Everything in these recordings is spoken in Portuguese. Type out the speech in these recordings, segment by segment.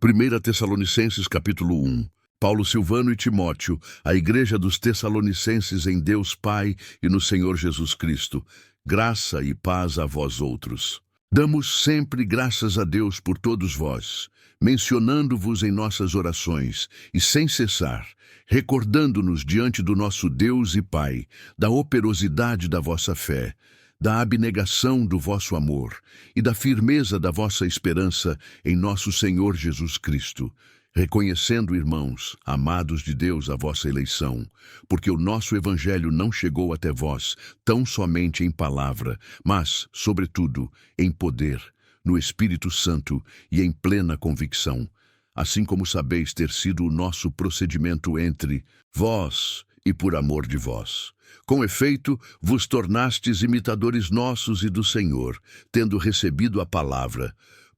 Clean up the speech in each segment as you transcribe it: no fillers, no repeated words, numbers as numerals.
1 Tessalonicenses capítulo 1. Paulo, Silvano e Timóteo, a igreja dos Tessalonicenses em Deus Pai e no Senhor Jesus Cristo. Graça e paz a vós outros. Damos sempre graças a Deus por todos vós, mencionando-vos em nossas orações, e sem cessar, recordando-nos diante do nosso Deus e Pai, da operosidade da vossa fé, da abnegação do vosso amor e da firmeza da vossa esperança em nosso Senhor Jesus Cristo, reconhecendo, irmãos, amados de Deus, a vossa eleição, porque o nosso Evangelho não chegou até vós tão somente em palavra, mas, sobretudo, em poder, no Espírito Santo e em plena convicção, assim como sabeis ter sido o nosso procedimento entre vós e por amor de vós. Com efeito, vos tornastes imitadores nossos e do Senhor, tendo recebido a palavra,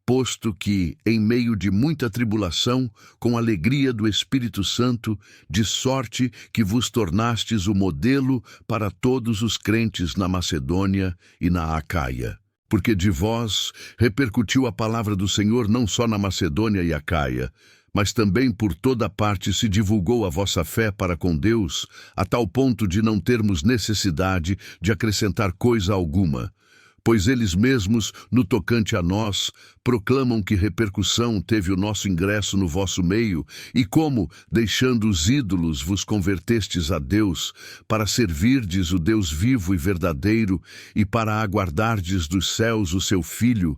posto que, em meio de muita tribulação, com alegria do Espírito Santo, de sorte que vos tornastes o modelo para todos os crentes na Macedônia e na Acaia. Porque de vós repercutiu a palavra do Senhor não só na Macedônia e Acaia, mas também por toda parte se divulgou a vossa fé para com Deus, a tal ponto de não termos necessidade de acrescentar coisa alguma. Pois eles mesmos, no tocante a nós, proclamam que repercussão teve o nosso ingresso no vosso meio, e como, deixando os ídolos, vos convertestes a Deus, para servirdes o Deus vivo e verdadeiro, e para aguardardes dos céus o seu Filho,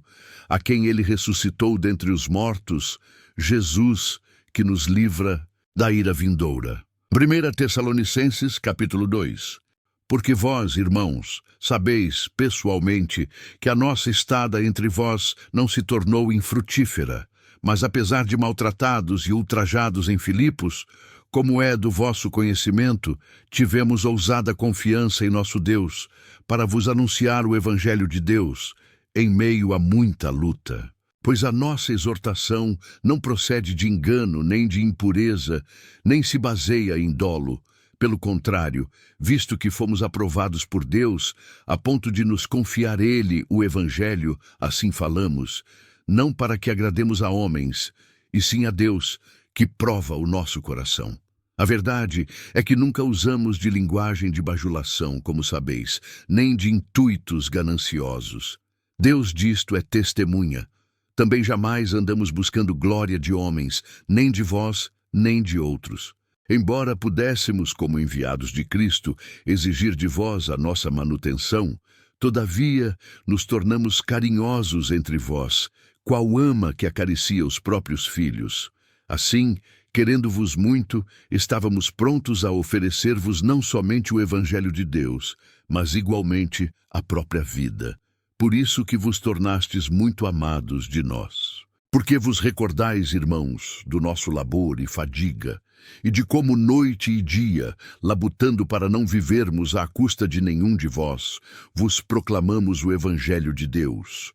a quem ele ressuscitou dentre os mortos, Jesus, que nos livra da ira vindoura. 1 Tessalonicenses, capítulo 2. Porque vós, irmãos, sabeis, pessoalmente, que a nossa estada entre vós não se tornou infrutífera, mas apesar de maltratados e ultrajados em Filipos, como é do vosso conhecimento, tivemos ousada confiança em nosso Deus, para vos anunciar o Evangelho de Deus, em meio a muita luta. Pois a nossa exortação não procede de engano, nem de impureza, nem se baseia em dolo. Pelo contrário, visto que fomos aprovados por Deus, a ponto de nos confiar Ele o Evangelho, assim falamos, não para que agrademos a homens, e sim a Deus, que prova o nosso coração. A verdade é que nunca usamos de linguagem de bajulação, como sabeis, nem de intuitos gananciosos. Deus disto é testemunha. Também jamais andamos buscando glória de homens, nem de vós, nem de outros. Embora pudéssemos, como enviados de Cristo, exigir de vós a nossa manutenção, todavia nos tornamos carinhosos entre vós, qual ama que acaricia os próprios filhos. Assim, querendo-vos muito, estávamos prontos a oferecer-vos não somente o Evangelho de Deus, mas igualmente a própria vida. Por isso que vos tornastes muito amados de nós. Porque vos recordais, irmãos, do nosso labor e fadiga, e de como noite e dia, labutando para não vivermos à custa de nenhum de vós, vos proclamamos o Evangelho de Deus.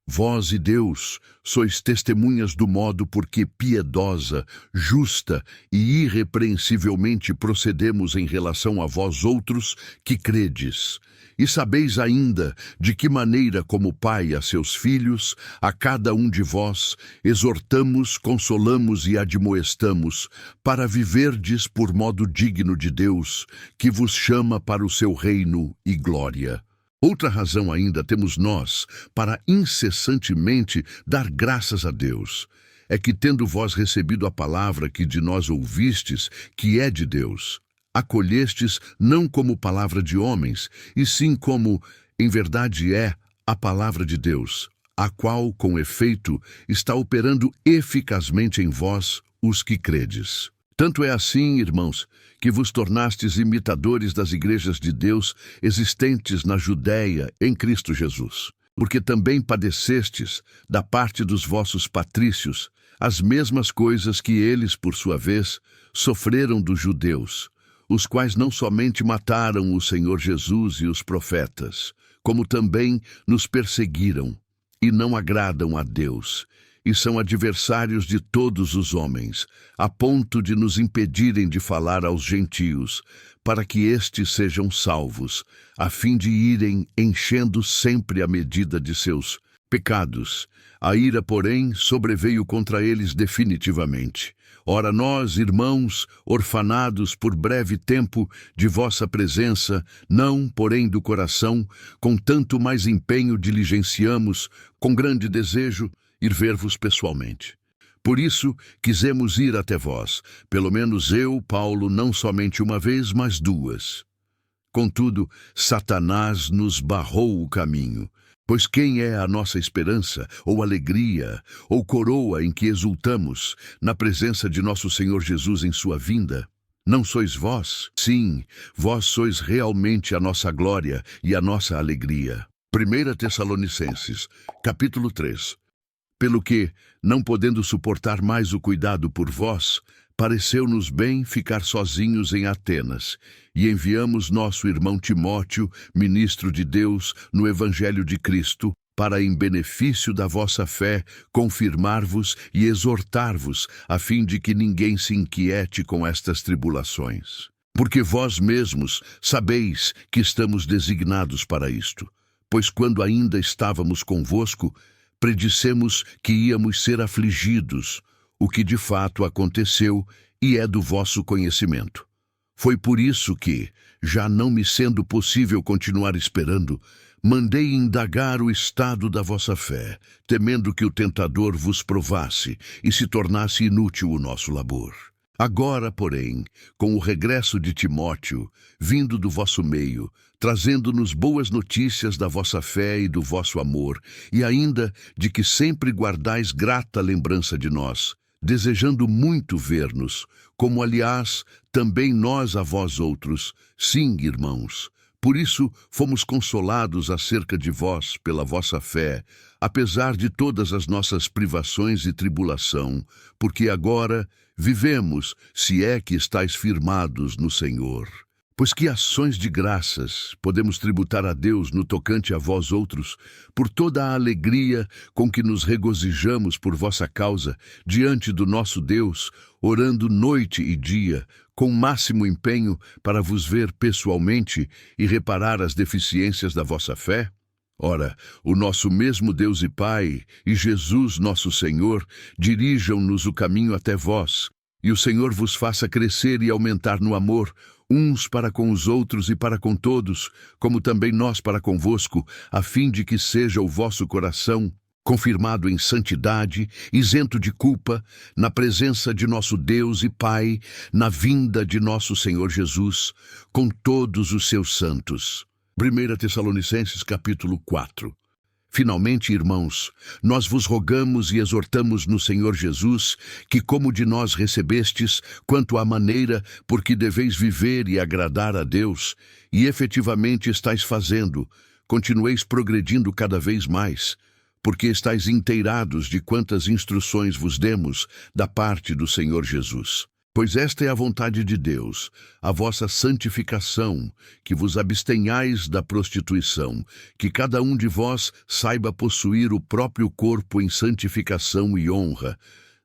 Vós e Deus sois testemunhas do modo por que piedosa, justa e irrepreensivelmente procedemos em relação a vós outros que credes. E sabeis ainda de que maneira, como pai a seus filhos, a cada um de vós, exortamos, consolamos e admoestamos, para viverdes por modo digno de Deus, que vos chama para o seu reino e glória. Outra razão ainda temos nós, para incessantemente dar graças a Deus, é que tendo vós recebido a palavra que de nós ouvistes, que é de Deus, acolhestes não como palavra de homens, e sim como, em verdade a palavra de Deus, a qual, com efeito, está operando eficazmente em vós, os que credes. Tanto é assim, irmãos, que vos tornastes imitadores das igrejas de Deus existentes na Judéia em Cristo Jesus. Porque também padecestes, da parte dos vossos patrícios, as mesmas coisas que eles, por sua vez, sofreram dos judeus, os quais não somente mataram o Senhor Jesus e os profetas, como também nos perseguiram, e não agradam a Deus, e são adversários de todos os homens, a ponto de nos impedirem de falar aos gentios, para que estes sejam salvos, a fim de irem enchendo sempre a medida de seus pecados. A ira, porém, sobreveio contra eles definitivamente. Ora nós, irmãos, orfanados por breve tempo de vossa presença, não, porém, do coração, com tanto mais empenho diligenciamos, com grande desejo, ir ver-vos pessoalmente. Por isso, quisemos ir até vós, pelo menos eu, Paulo, não somente uma vez, mas duas. Contudo, Satanás nos barrou o caminho. Pois quem é a nossa esperança, ou alegria, ou coroa em que exultamos, na presença de nosso Senhor Jesus em sua vinda? Não sois vós? Sim, vós sois realmente a nossa glória e a nossa alegria. 1 Tessalonicenses, capítulo 3. Pelo que, não podendo suportar mais o cuidado por vós, pareceu-nos bem ficar sozinhos em Atenas, e enviamos nosso irmão Timóteo, ministro de Deus, no Evangelho de Cristo, para, em benefício da vossa fé, confirmar-vos e exortar-vos, a fim de que ninguém se inquiete com estas tribulações. Porque vós mesmos sabeis que estamos designados para isto, pois quando ainda estávamos convosco, predissemos que íamos ser afligidos, o que de fato aconteceu e é do vosso conhecimento. Foi por isso que, já não me sendo possível continuar esperando, mandei indagar o estado da vossa fé, temendo que o tentador vos provasse e se tornasse inútil o nosso labor. Agora, porém, com o regresso de Timóteo, vindo do vosso meio, trazendo-nos boas notícias da vossa fé e do vosso amor, e ainda de que sempre guardais grata lembrança de nós, desejando muito ver-nos, como aliás também nós a vós outros, sim, irmãos. Por isso fomos consolados acerca de vós pela vossa fé, apesar de todas as nossas privações e tribulação, porque agora vivemos, se é que estáis firmados no Senhor. Pois que ações de graças podemos tributar a Deus no tocante a vós outros, por toda a alegria com que nos regozijamos por vossa causa, diante do nosso Deus, orando noite e dia, com máximo empenho para vos ver pessoalmente e reparar as deficiências da vossa fé? Ora, o nosso mesmo Deus e Pai, e Jesus nosso Senhor, dirijam-nos o caminho até vós, e o Senhor vos faça crescer e aumentar no amor, uns para com os outros e para com todos, como também nós para convosco, a fim de que seja o vosso coração confirmado em santidade, isento de culpa, na presença de nosso Deus e Pai, na vinda de nosso Senhor Jesus, com todos os seus santos. 1 Tessalonicenses capítulo 4. Finalmente, irmãos, nós vos rogamos e exortamos no Senhor Jesus, que como de nós recebestes, quanto à maneira por que deveis viver e agradar a Deus, e efetivamente estáis fazendo, continueis progredindo cada vez mais, porque estáis inteirados de quantas instruções vos demos da parte do Senhor Jesus. Pois esta é a vontade de Deus, a vossa santificação, que vos abstenhais da prostituição, que cada um de vós saiba possuir o próprio corpo em santificação e honra,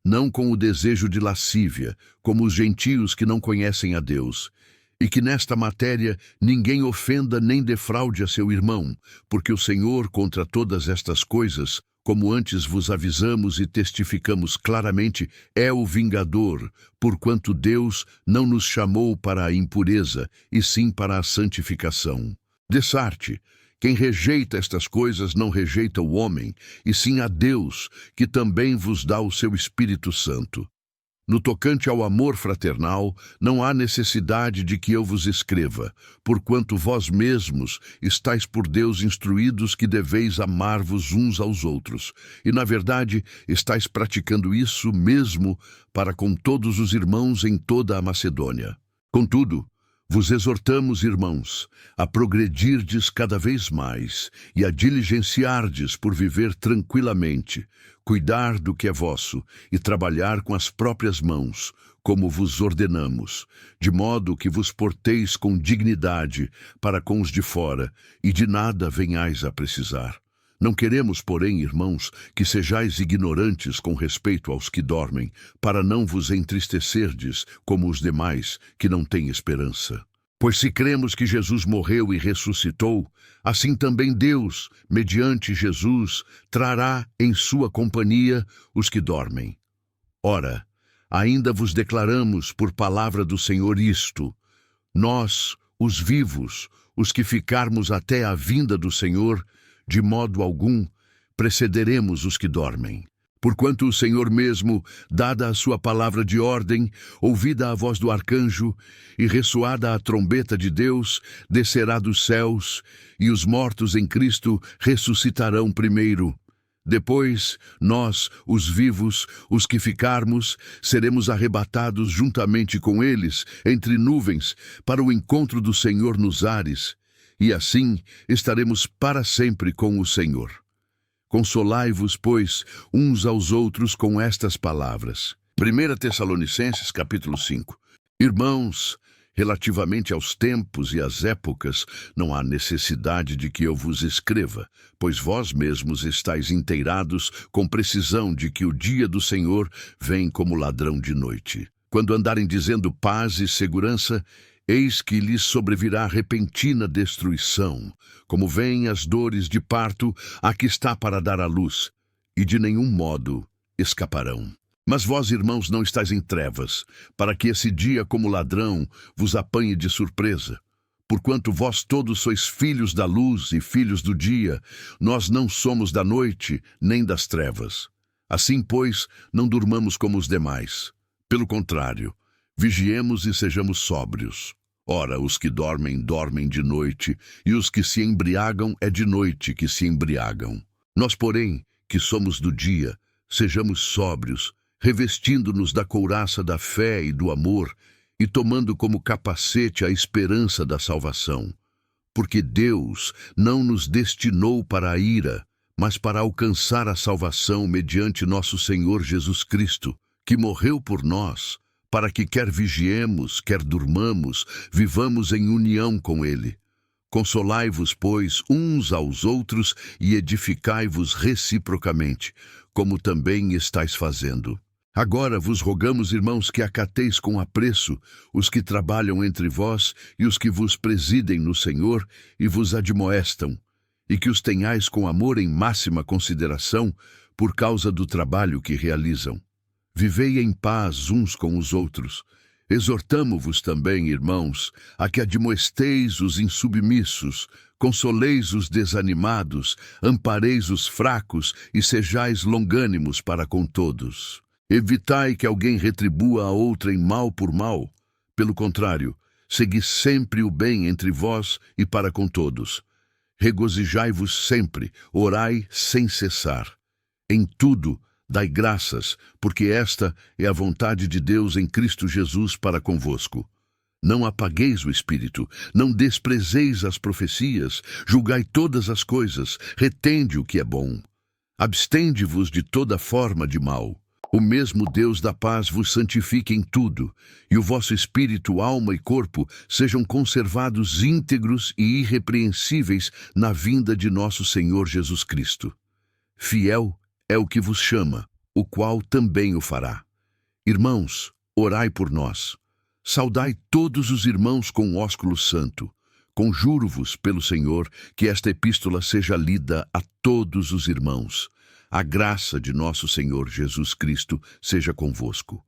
não com o desejo de lascívia, como os gentios que não conhecem a Deus, e que nesta matéria ninguém ofenda nem defraude a seu irmão, porque o Senhor, contra todas estas coisas, como antes vos avisamos e testificamos claramente, é o vingador, porquanto Deus não nos chamou para a impureza, e sim para a santificação. Dessarte, quem rejeita estas coisas não rejeita o homem, e sim a Deus, que também vos dá o seu Espírito Santo. No tocante ao amor fraternal, não há necessidade de que eu vos escreva, porquanto vós mesmos estáis por Deus instruídos que deveis amar-vos uns aos outros, e na verdade estáis praticando isso mesmo para com todos os irmãos em toda a Macedônia. Contudo, vos exortamos, irmãos, a progredirdes cada vez mais e a diligenciardes por viver tranquilamente, cuidar do que é vosso e trabalhar com as próprias mãos, como vos ordenamos, de modo que vos porteis com dignidade para com os de fora e de nada venhais a precisar. Não queremos, porém, irmãos, que sejais ignorantes com respeito aos que dormem, para não vos entristecerdes como os demais que não têm esperança. Pois se cremos que Jesus morreu e ressuscitou, assim também Deus, mediante Jesus, trará em sua companhia os que dormem. Ora, ainda vos declaramos por palavra do Senhor isto: nós, os vivos, os que ficarmos até a vinda do Senhor, de modo algum precederemos os que dormem. Porquanto o Senhor mesmo, dada a sua palavra de ordem, ouvida a voz do arcanjo e ressoada a trombeta de Deus, descerá dos céus, e os mortos em Cristo ressuscitarão primeiro. Depois, nós, os vivos, os que ficarmos, seremos arrebatados juntamente com eles, entre nuvens, para o encontro do Senhor nos ares, e assim estaremos para sempre com o Senhor. Consolai-vos, pois, uns aos outros com estas palavras. 1 Tessalonicenses, capítulo 5. Irmãos, relativamente aos tempos e às épocas, não há necessidade de que eu vos escreva, pois vós mesmos estáis inteirados com precisão de que o dia do Senhor vem como ladrão de noite. Quando andarem dizendo paz e segurança, eis que lhes sobrevirá repentina destruição, como vêm as dores de parto a que está para dar à luz, e de nenhum modo escaparão. Mas vós, irmãos, não estáis em trevas, para que esse dia como ladrão vos apanhe de surpresa. Porquanto vós todos sois filhos da luz e filhos do dia, nós não somos da noite nem das trevas. Assim, pois, não durmamos como os demais. Pelo contrário, vigiemos e sejamos sóbrios. Ora, os que dormem, dormem de noite, e os que se embriagam, é de noite que se embriagam. Nós, porém, que somos do dia, sejamos sóbrios, revestindo-nos da couraça da fé e do amor, e tomando como capacete a esperança da salvação. Porque Deus não nos destinou para a ira, mas para alcançar a salvação mediante nosso Senhor Jesus Cristo, que morreu por nós, para que quer vigiemos, quer durmamos, vivamos em união com Ele. Consolai-vos, pois, uns aos outros e edificai-vos reciprocamente, como também estáis fazendo. Agora vos rogamos, irmãos, que acateis com apreço os que trabalham entre vós e os que vos presidem no Senhor e vos admoestam, e que os tenhais com amor em máxima consideração por causa do trabalho que realizam. Vivei em paz uns com os outros. Exortamo-vos também, irmãos, a que admoesteis os insubmissos, consoleis os desanimados, ampareis os fracos e sejais longânimos para com todos. Evitai que alguém retribua a outrem mal por mal. Pelo contrário, segui sempre o bem entre vós e para com todos. Regozijai-vos sempre, orai sem cessar. Em tudo, dai graças, porque esta é a vontade de Deus em Cristo Jesus para convosco. Não apagueis o Espírito, não desprezeis as profecias, julgai todas as coisas, retende o que é bom. Abstende-vos de toda forma de mal. O mesmo Deus da paz vos santifique em tudo, e o vosso espírito, alma e corpo sejam conservados íntegros e irrepreensíveis na vinda de nosso Senhor Jesus Cristo. Fiel é o que vos chama, o qual também o fará. Irmãos, orai por nós. Saudai todos os irmãos com ósculo santo. Conjuro-vos pelo Senhor que esta epístola seja lida a todos os irmãos. A graça de nosso Senhor Jesus Cristo seja convosco.